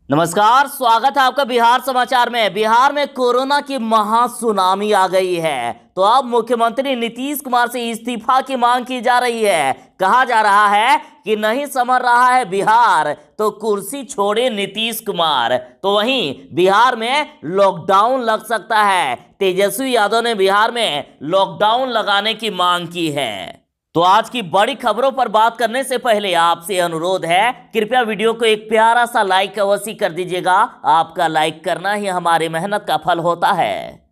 नमस्कार, स्वागत है आपका बिहार समाचार में। बिहार में कोरोना की महासुनामी आ गई है, तो अब मुख्यमंत्री नीतीश कुमार से इस्तीफा की मांग की जा रही है। कहा जा रहा है कि नहीं संभल रहा है बिहार तो कुर्सी छोड़े नीतीश कुमार। तो वहीं बिहार में लॉकडाउन लग सकता है। तेजस्वी यादव ने बिहार में लॉकडाउन लगाने की मांग की है। तो आज की बड़ी खबरों पर बात करने से पहले आपसे अनुरोध है, कृपया वीडियो को एक प्यारा सा लाइक अवश्य कर दीजिएगा। आपका लाइक करना ही हमारी मेहनत का फल होता है।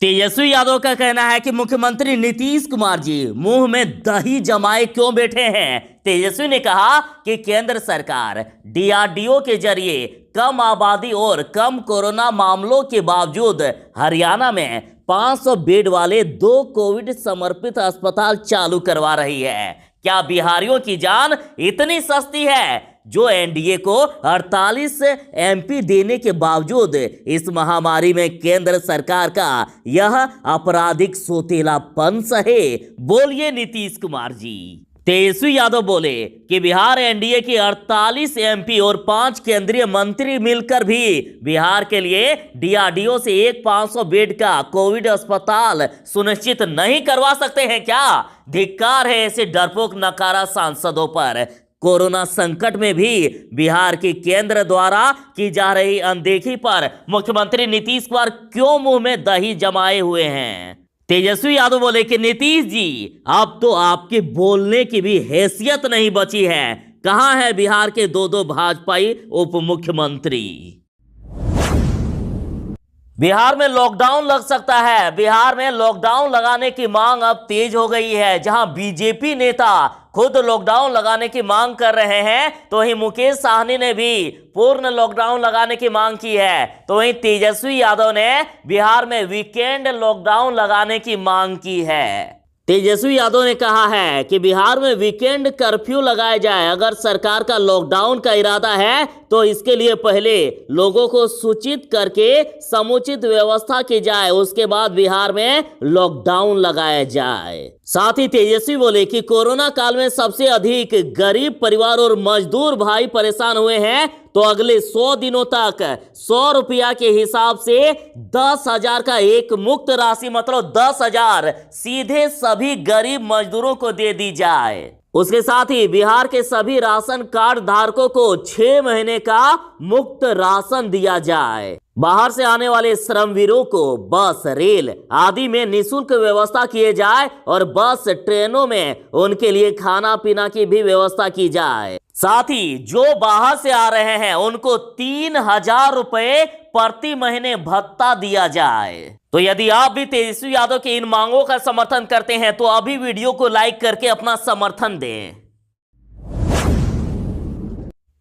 तेजस्वी यादव का कहना है कि मुख्यमंत्री नीतीश कुमार जी मुंह में दही जमाए क्यों बैठे हैं। तेजस्वी ने कहा कि केंद्र सरकार डीआरडीओ के जरिए कम आबादी और कम कोरोना मामलों के बावजूद हरियाणा में 500 बेड वाले 2 कोविड समर्पित अस्पताल चालू करवा रही है। क्या बिहारियों की जान इतनी सस्ती है जो एनडीए को 48 एमपी देने के बावजूद इस महामारी में केंद्र सरकार का यह आपराधिक सोतेलापन सहे? बोलिए नीतीश कुमार जी। तेजस्वी यादव बोले कि बिहार एनडीए की 48 एमपी और 5 केंद्रीय मंत्री मिलकर भी बिहार के लिए डीआरडीओ से एक 500 बेड का कोविड अस्पताल सुनिश्चित नहीं करवा सकते हैं क्या? धिक्कार है ऐसे डरपोक नकारा सांसदों पर। कोरोना संकट में भी बिहार की केंद्र द्वारा की जा रही अनदेखी पर मुख्यमंत्री नीतीश कुमार क्यों मुंह में दही जमाए हुए हैं? तेजस्वी यादव बोले कि नीतीश जी, अब तो आपके बोलने की भी हैसियत नहीं बची है। कहां है बिहार के 2 भाजपाई उप मुख्यमंत्री? बिहार में लॉकडाउन लग सकता है। बिहार में लॉकडाउन लगाने की मांग अब तेज हो गई है। जहां बीजेपी नेता खुद लॉकडाउन लगाने की मांग कर रहे हैं, तो वहीं मुकेश साहनी ने भी पूर्ण लॉकडाउन लगाने की मांग की है। तो वहीं तेजस्वी यादव ने बिहार में वीकेंड लॉकडाउन लगाने की मांग की है। तेजस्वी यादव ने कहा है कि बिहार में वीकेंड कर्फ्यू लगाया जाए। अगर सरकार का लॉकडाउन का इरादा है तो इसके लिए पहले लोगों को सूचित करके समुचित व्यवस्था की जाए, उसके बाद बिहार में लॉकडाउन लगाया जाए। साथ ही तेजस्वी बोले कि कोरोना काल में सबसे अधिक गरीब परिवार और मजदूर भाई परेशान हुए हैं, तो अगले 100 दिनों तक 100 रुपया के हिसाब से 10,000 का एक मुक्त राशि, मतलब 10,000 सीधे सभी गरीब मजदूरों को दे दी जाए। उसके साथ ही बिहार के सभी राशन कार्ड धारकों को 6 महीने का मुफ्त राशन दिया जाए। बाहर से आने वाले श्रमवीरों को बस, रेल आदि में निःशुल्क व्यवस्था किए जाए और बस, ट्रेनों में उनके लिए खाना पीना की भी व्यवस्था की जाए। साथ ही जो बाहर से आ रहे हैं उनको 3,000 रुपए प्रति महीने भत्ता दिया जाए। तो यदि आप भी तेजस्वी यादव की इन मांगों का समर्थन करते हैं तो अभी वीडियो को लाइक करके अपना समर्थन दें।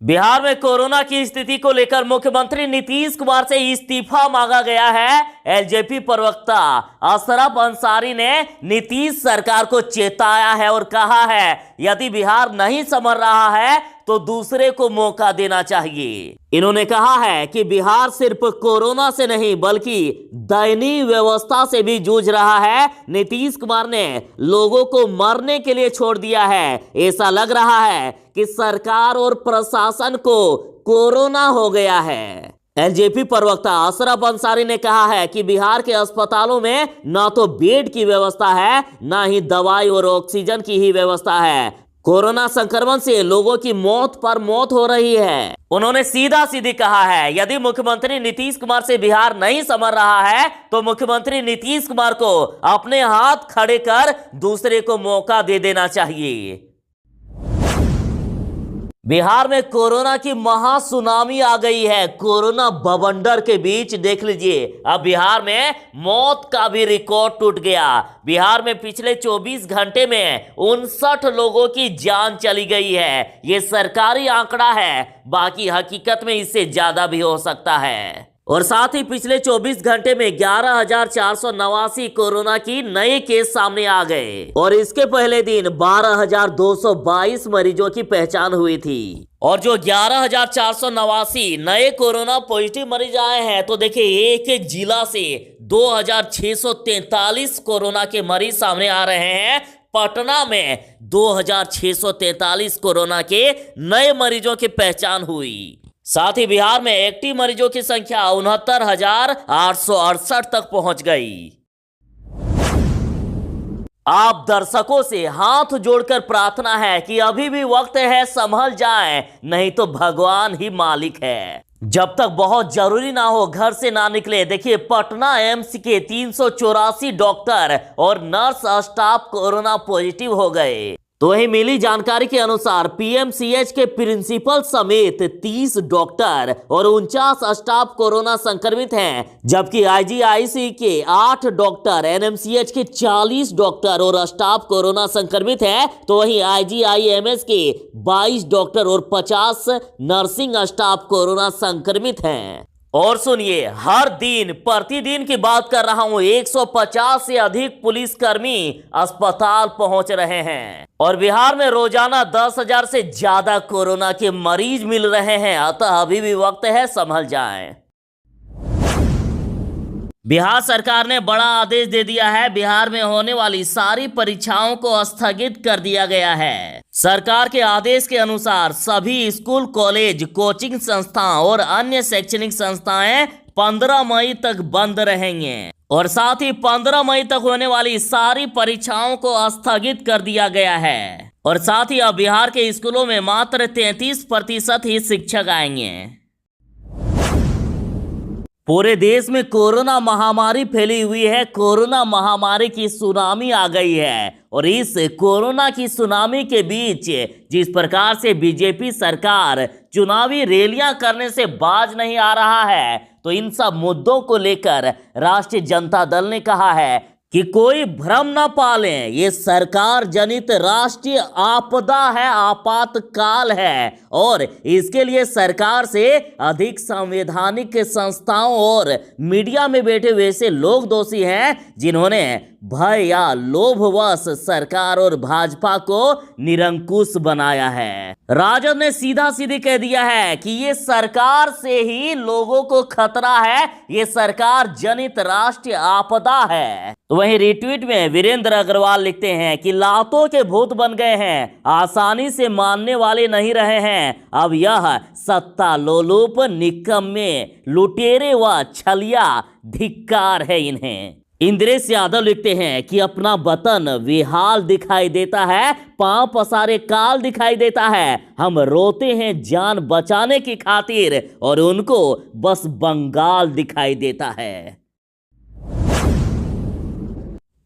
बिहार में कोरोना की स्थिति को लेकर मुख्यमंत्री नीतीश कुमार से इस्तीफा मांगा गया है। एलजेपी प्रवक्ता अशरफ अंसारी ने नीतीश सरकार को चेताया है और कहा है यदि बिहार नहीं संभल रहा है तो दूसरे को मौका देना चाहिए। इन्होंने कहा है कि बिहार सिर्फ कोरोना से नहीं बल्कि दयनीय व्यवस्था से भी जूझ रहा है। नीतीश कुमार ने लोगों को मरने के लिए छोड़ दिया है। ऐसा लग रहा है कि सरकार और प्रशासन को कोरोना हो गया है। एलजेपी प्रवक्ता अशरफ अंसारी ने कहा है कि बिहार के अस्पतालों में न तो बेड की व्यवस्था है, न ही दवाई और ऑक्सीजन की ही व्यवस्था है। कोरोना संक्रमण से लोगों की मौत पर मौत हो रही है। उन्होंने सीधा सीधी कहा है यदि मुख्यमंत्री नीतीश कुमार से बिहार नहीं संभल रहा है तो मुख्यमंत्री नीतीश कुमार को अपने हाथ खड़े कर दूसरे को मौका दे देना चाहिए। बिहार में कोरोना की महासुनामी आ गई है। कोरोना बवंडर के बीच देख लीजिए अब बिहार में मौत का भी रिकॉर्ड टूट गया। बिहार में पिछले 24 घंटे में 59 लोगों की जान चली गई है। ये सरकारी आंकड़ा है, बाकी हकीकत में इससे ज्यादा भी हो सकता है। और साथ ही पिछले 24 घंटे में 11,489 कोरोना की नए केस सामने आ गए और इसके पहले दिन 12,222 मरीजों की पहचान हुई थी। और जो 11,489 नए कोरोना पॉजिटिव मरीज आए हैं, तो देखिए एक एक जिला से 2,643 कोरोना के मरीज सामने आ रहे हैं। पटना में 2643 कोरोना के नए मरीजों की पहचान हुई। साथ ही बिहार में एक्टिव मरीजों की संख्या 69,868 तक पहुंच गई। आप दर्शकों से हाथ जोड़कर प्रार्थना है कि अभी भी वक्त है, संभल जाएं, नहीं तो भगवान ही मालिक है। जब तक बहुत जरूरी ना हो घर से ना निकले। देखिए, पटना एम्स के 384 डॉक्टर और नर्स स्टाफ कोरोना पॉजिटिव हो गए। तो वही मिली जानकारी के अनुसार पीएमसीएच के प्रिंसिपल समेत 30 डॉक्टर और 49 स्टाफ कोरोना संक्रमित हैं, जबकि आईजीआईसी के 8 डॉक्टर, एनएमसीएच के 40 डॉक्टर और स्टाफ कोरोना संक्रमित हैं। तो वहीं आईजीआईएमएस के 22 डॉक्टर और 50 नर्सिंग स्टाफ कोरोना संक्रमित हैं। और सुनिए, हर दिन प्रतिदिन की बात कर रहा हूं, 150 से अधिक पुलिसकर्मी अस्पताल पहुंच रहे हैं और बिहार में रोजाना 10,000 से ज्यादा कोरोना के मरीज मिल रहे हैं। अतः अभी भी वक्त है, संभल जाएं। बिहार सरकार ने बड़ा आदेश दे दिया है। बिहार में होने वाली सारी परीक्षाओं को स्थगित कर दिया गया है। सरकार के आदेश के अनुसार सभी स्कूल, कॉलेज, कोचिंग संस्थाएं और अन्य शैक्षणिक संस्थाएं 15 मई तक बंद रहेंगे और साथ ही 15 मई तक होने वाली सारी परीक्षाओं को स्थगित कर दिया गया है। और साथ ही अब बिहार के स्कूलों में मात्र 33% ही शिक्षक आएंगे। पूरे देश में कोरोना महामारी फैली हुई है। कोरोना महामारी की सुनामी आ गई है और इस कोरोना की सुनामी के बीच जिस प्रकार से बीजेपी सरकार चुनावी रैलियां करने से बाज नहीं आ रहा है, तो इन सब मुद्दों को लेकर राष्ट्रीय जनता दल ने कहा है कि कोई भ्रम न पालें, ये सरकार जनित राष्ट्रीय आपदा है, आपातकाल है और इसके लिए सरकार से अधिक संवैधानिक संस्थाओं और मीडिया में बैठे वैसे लोग दोषी हैं जिन्होंने भय या लोभवश सरकार और भाजपा को निरंकुश बनाया है। राजद ने सीधा सीधी कह दिया है कि ये सरकार से ही लोगों को खतरा है, ये सरकार जनित राष्ट्रीय आपदा है। तो वहीं रिट्वीट में वीरेंद्र अग्रवाल लिखते हैं कि लातों के भूत बन गए हैं, आसानी से मानने वाले नहीं रहे हैं। अब यह सत्ता लोलुप, निकम्मे, लुटेरे व छलिया धिक्कार है इन्हें। इंद्रेश यादव लिखते हैं कि अपना वतन बेहाल दिखाई देता है, पांव पसारे काल दिखाई देता है। हम रोते हैं जान बचाने की खातिर और उनको बस बंगाल दिखाई देता है।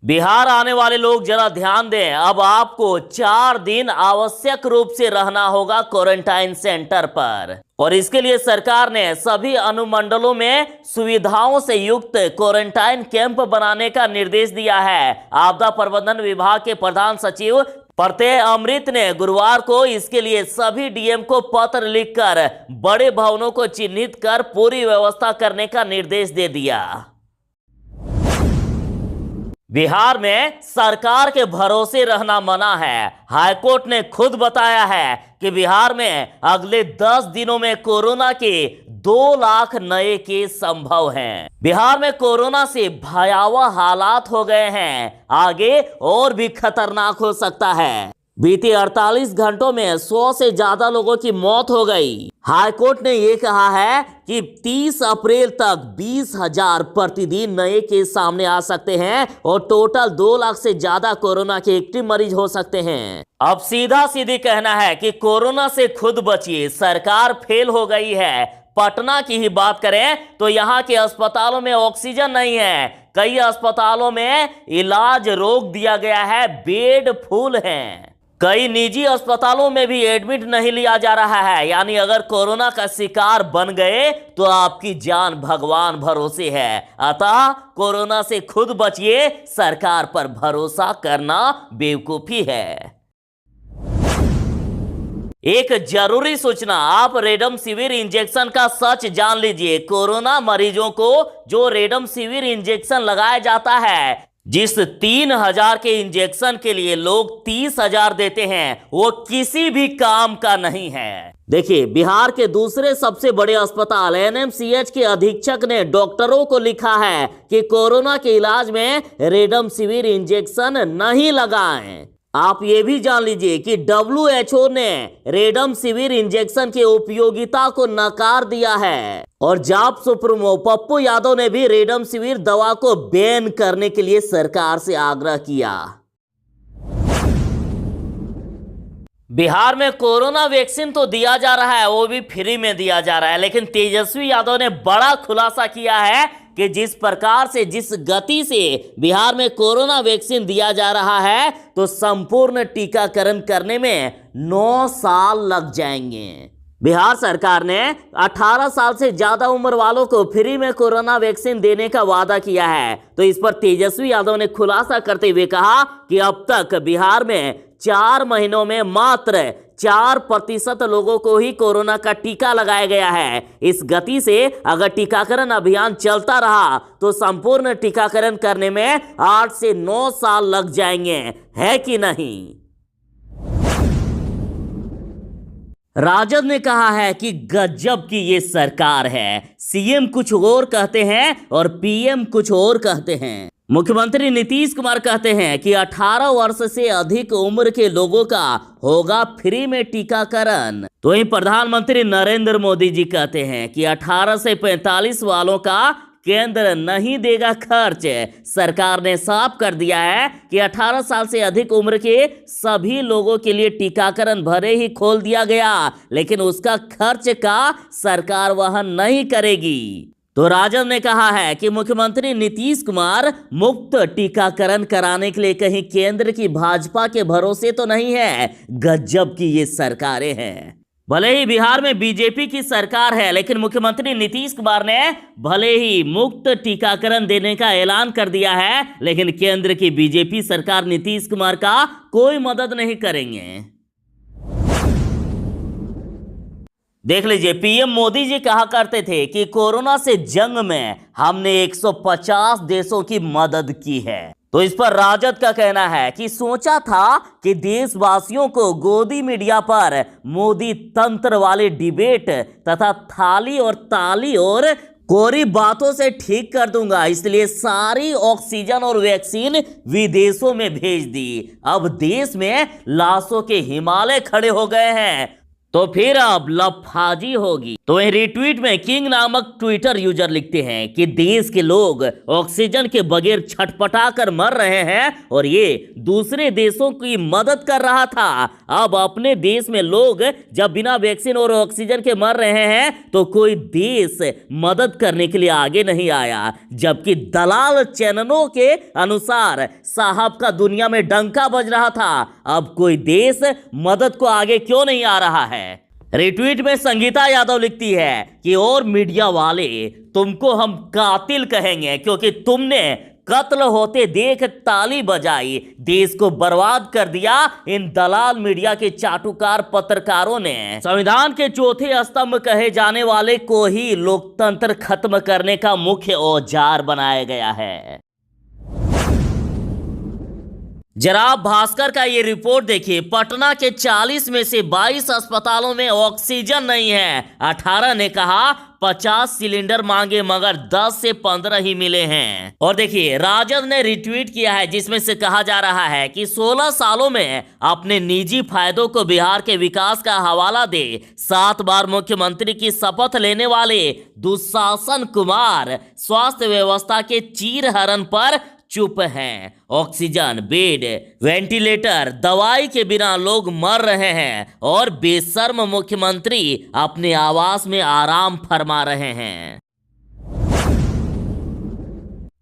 बिहार आने वाले लोग जरा ध्यान दें, अब आपको 4 दिन आवश्यक रूप से रहना होगा क्वारंटाइन सेंटर पर और इसके लिए सरकार ने सभी अनुमंडलों में सुविधाओं से युक्त क्वारंटाइन कैंप बनाने का निर्देश दिया है। आपदा प्रबंधन विभाग के प्रधान सचिव प्रत्यय अमृत ने गुरुवार को इसके लिए सभी डीएम को पत्र लिखकर बड़े भवनों को चिन्हित कर पूरी व्यवस्था करने का निर्देश दे दिया। बिहार में सरकार के भरोसे रहना मना है। हाईकोर्ट ने खुद बताया है कि बिहार में अगले 10 दिनों में कोरोना के 2 लाख नए केस संभव हैं। बिहार में कोरोना से भयावह हालात हो गए हैं, आगे और भी खतरनाक हो सकता है। बीते 48 घंटों में 100 से ज्यादा लोगों की मौत हो गई। हाईकोर्ट ने यह कहा है कि 30 अप्रैल तक 20,000 प्रतिदिन नए केस सामने आ सकते हैं और टोटल 2 लाख से ज्यादा कोरोना के एक्टिव मरीज हो सकते हैं। अब सीधा सीधी कहना है कि कोरोना से खुद बचिए, सरकार फेल हो गई है। पटना की ही बात करें तो यहाँ के अस्पतालों में ऑक्सीजन नहीं है, कई अस्पतालों में इलाज रोक दिया गया है, बेड फुल हैं। कई निजी अस्पतालों में भी एडमिट नहीं लिया जा रहा है। यानी अगर कोरोना का शिकार बन गए तो आपकी जान भगवान भरोसे है। अतः कोरोना से खुद बचिए, सरकार पर भरोसा करना बेवकूफी है। एक जरूरी सूचना, आप रेमडेसिविर इंजेक्शन का सच जान लीजिए। कोरोना मरीजों को जो रेमडेसिविर इंजेक्शन लगाया जाता है जिस 3,000 के इंजेक्शन के लिए लोग 30,000 देते हैं वो किसी भी काम का नहीं है। देखिए, बिहार के दूसरे सबसे बड़े अस्पताल एनएमसीएच के अधीक्षक ने डॉक्टरों को लिखा है कि कोरोना के इलाज में रेमडेसिविर इंजेक्शन नहीं लगाएं। आप ये भी जान लीजिए कि WHO ने रेमडेसिविर इंजेक्शन की उपयोगिता को नकार दिया है और जाप सुप्रीमो पप्पू यादव ने भी रेमडेसिविर दवा को बैन करने के लिए सरकार से आग्रह किया। बिहार में कोरोना वैक्सीन तो दिया जा रहा है, वो भी फ्री में दिया जा रहा है, लेकिन तेजस्वी यादव ने बड़ा खुलासा किया है कि जिस प्रकार से, जिस गति से बिहार में कोरोना वैक्सीन दिया जा रहा है तो संपूर्ण टीकाकरण करने में 9 साल लग जाएंगे। बिहार सरकार ने 18 साल से ज्यादा उम्र वालों को फ्री में कोरोना वैक्सीन देने का वादा किया है। तो इस पर तेजस्वी यादव ने खुलासा करते हुए कहा कि अब तक बिहार में 4 महीनों में मात्र 4% लोगों को ही कोरोना का टीका लगाया गया है। इस गति से अगर टीकाकरण अभियान चलता रहा तो संपूर्ण टीकाकरण करने में 8 से 9 साल लग जाएंगे, है कि नहीं? राजद ने कहा है कि गजब की ये सरकार है, सीएम कुछ और कहते हैं और पीएम कुछ और कहते हैं। मुख्यमंत्री नीतीश कुमार कहते हैं कि 18 वर्ष से अधिक उम्र के लोगों का होगा फ्री में टीकाकरण। तो वहीं प्रधानमंत्री नरेंद्र मोदी जी कहते हैं कि 18 से 45 वालों का केंद्र नहीं देगा खर्च। सरकार ने साफ कर दिया है कि 18 साल से अधिक उम्र के सभी लोगों के लिए टीकाकरण भले ही खोल दिया गया, लेकिन उसका खर्च का सरकार वहन नहीं करेगी। तो राजद ने कहा है कि मुख्यमंत्री नीतीश कुमार मुफ्त टीकाकरण कराने के लिए कहीं केंद्र की भाजपा के भरोसे तो नहीं है। गजब की ये सरकारें हैं। भले ही बिहार में बीजेपी की सरकार है, लेकिन मुख्यमंत्री नीतीश कुमार ने भले ही मुफ्त टीकाकरण देने का ऐलान कर दिया है, लेकिन केंद्र की बीजेपी सरकार नीतीश कुमार का कोई मदद नहीं करेंगे। देख लीजिए, पीएम मोदी जी कहा करते थे कि कोरोना से जंग में हमने 150 देशों की मदद की है। तो इस पर राजद का कहना है कि सोचा था कि देशवासियों को गोदी मीडिया पर मोदी तंत्र वाले डिबेट तथा थाली और ताली और कोरी बातों से ठीक कर दूंगा, इसलिए सारी ऑक्सीजन और वैक्सीन विदेशों में भेज दी। अब देश में लाशों के हिमालय खड़े हो गए हैं, तो फिर अब लफाजी होगी। तो रिट्वीट में किंग नामक ट्विटर यूजर लिखते हैं कि देश के लोग ऑक्सीजन के बगैर छटपटा कर मर रहे हैं और ये दूसरे देशों की मदद कर रहा था। अब अपने देश में लोग जब बिना वैक्सीन और ऑक्सीजन के मर रहे हैं तो कोई देश मदद करने के लिए आगे नहीं आया, जबकि दलाल चैनलों के अनुसार साहब का दुनिया में डंका बज रहा था। अब कोई देश मदद को आगे क्यों नहीं आ रहा है? रिट्वीट में संगीता यादव लिखती है कि और मीडिया वाले, तुमको हम कातिल कहेंगे क्योंकि तुमने कत्ल होते देख ताली बजाई, देश को बर्बाद कर दिया इन दलाल मीडिया के चाटुकार पत्रकारों ने। संविधान के चौथे स्तंभ कहे जाने वाले को ही लोकतंत्र खत्म करने का मुख्य औजार बनाया गया है। जरा आप भास्कर का ये रिपोर्ट देखिए। पटना के 40 में से 22 अस्पतालों में ऑक्सीजन नहीं है। 18 ने कहा 50 सिलेंडर मांगे मगर 10 से 15 ही मिले हैं। और देखिए, राजद ने रिट्वीट किया है जिसमें से कहा जा रहा है कि 16 सालों में अपने निजी फायदों को बिहार के विकास का हवाला दे 7 बार मुख्यमंत्री की शपथ लेने वाले दुशासन कुमार स्वास्थ्य व्यवस्था के चीरहरण पर चुप हैं। ऑक्सीजन, बेड, वेंटिलेटर, दवाई के बिना लोग मर रहे हैं और बेशर्म मुख्यमंत्री अपने आवास में आराम फरमा रहे हैं।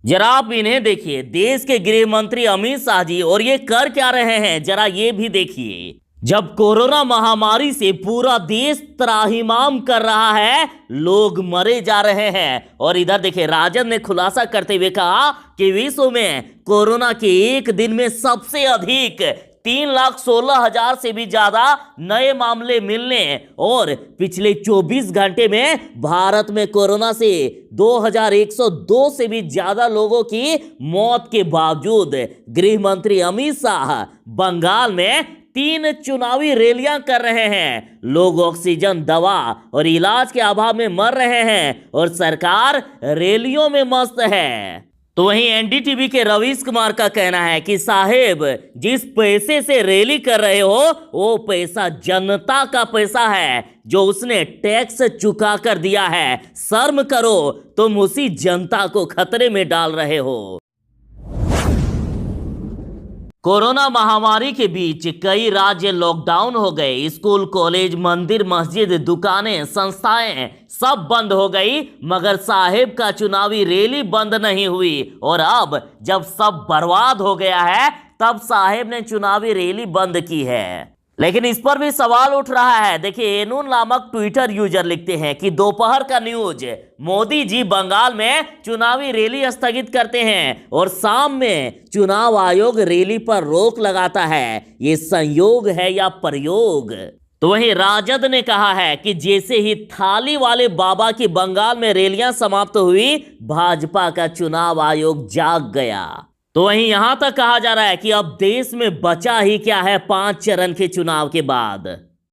जरा आप इन्हें देखिए, देश के गृह मंत्री अमित शाह जी, और ये कर क्या रहे हैं जरा ये भी देखिए। जब कोरोना महामारी से पूरा देश त्राहिमाम कर रहा है, लोग मरे जा रहे हैं, और इधर देखिए राजद ने खुलासा करते हुए कहा कि विश्व में कोरोना के एक दिन में सबसे अधिक 3,16,000 से भी ज्यादा नए मामले मिलने और पिछले 24 घंटे में भारत में कोरोना से 2,102 से भी ज्यादा लोगों की मौत के बावजूद गृह मंत्री अमित शाह बंगाल में 3 चुनावी रैलियां कर रहे हैं। लोग ऑक्सीजन, दवा और इलाज के अभाव में मर रहे हैं और सरकार रैलियों में मस्त है। तो वहीं एनडीटीवी के रवीश कुमार का कहना है कि साहेब, जिस पैसे से रैली कर रहे हो वो पैसा जनता का पैसा है जो उसने टैक्स चुका कर दिया है। शर्म करो, तुम उसी जनता को खतरे में डाल रहे हो। कोरोना महामारी के बीच कई राज्य लॉकडाउन हो गए। स्कूल, कॉलेज, मंदिर, मस्जिद, दुकानें, संस्थाएं सब बंद हो गई, मगर साहेब का चुनावी रैली बंद नहीं हुई। और अब जब सब बर्बाद हो गया है तब साहेब ने चुनावी रैली बंद की है। लेकिन इस पर भी सवाल उठ रहा है। देखिए, एनून नामक ट्विटर यूजर लिखते हैं कि दोपहर का न्यूज, मोदी जी बंगाल में चुनावी रैली स्थगित करते हैं और शाम में चुनाव आयोग रैली पर रोक लगाता है। ये संयोग है या प्रयोग? तो वहीं राजद ने कहा है कि जैसे ही थाली वाले बाबा की बंगाल में रैलियां समाप्त हुई, भाजपा का चुनाव आयोग जाग गया। तो वहीं यहां तक कहा जा रहा है कि अब देश में बचा ही क्या है 5 चरण के चुनाव के बाद।